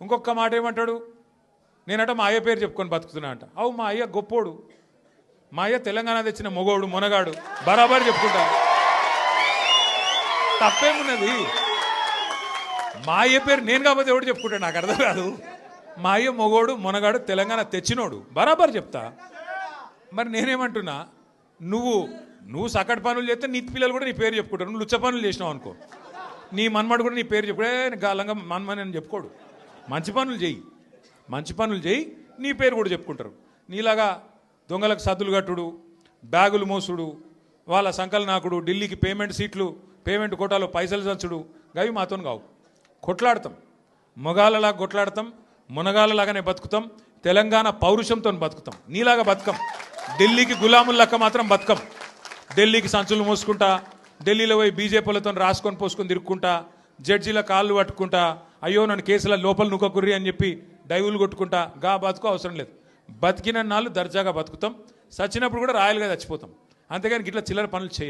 ఇంకొక మాట ఏమంటాడు, నేనట మా అయ్య పేరు చెప్పుకొని బతుకుతున్నా అంట. అవు మా అయ్య గొప్పోడు, మా అయ్య తెలంగాణ తెచ్చిన మొగోడు మునగాడు, బరాబర్ చెప్పుకుంటా. తప్పేమున్నది? మా అయ్య పేరు నేను కాకపోతే ఎవడు చెప్పుకుంటా, నాకు అర్థం కాదు. మా అయ్య మొగోడు మునగాడు తెలంగాణ తెచ్చినోడు, బరాబర్ చెప్తా. మరి నేనేమంటున్నా, నువ్వు సకట్ పనులు చేస్తే నీ పిల్లలు కూడా నీ పేరు చెప్పుకుంటారు. నువ్వు లుచ్చ పనులు చేసినావు అనుకో, నీ మన్మడు కూడా నీ పేరు చెప్పుడే గాలంగా మన్మని అని చెప్పుకోడు. మంచి పనులు చేయి, నీ పేరు కూడా చెప్పుకుంటారు. నీలాగా దొంగలకు సద్దులు కట్టుడు, బ్యాగులు మోసుడు, వాళ్ళ సంకల్ నాకుడు, ఢిల్లీకి పేమెంట్ కోటాలో పైసలు చంచుడు, గవి మాతో కావు. కొట్లాడతాం, మొగాళ్ళలాగా కొట్లాడతాం, మునగాళ్ళలాగానే బతుకుతాం, తెలంగాణ పౌరుషంతో బతుకుతాం. నీలాగా బతుకం, ఢిల్లీకి గులాములక్క మాత్రం బతుకం. ఢిల్లీకి సంచులు మోసుకుంటా, ఢిల్లీలో పోయి బీజేపీలతో రాసుకొని పోసుకొని తిరుక్కుంటా, జడ్జీల కాళ్ళు పట్టుకుంటా, అయ్యో నన్ను కేసుల లోపల నుక్కకుర్రి అని చెప్పి డైవులు కొట్టుకుంటా, గా బతుకు అవసరం లేదు. బతికిన నాళ్ళు దర్జాగా బతుకుతాం, చచ్చినప్పుడు కూడా రాయలుగా చచ్చిపోతాం. అంతేగాని ఇట్లా చిల్లర పనులు చేయం.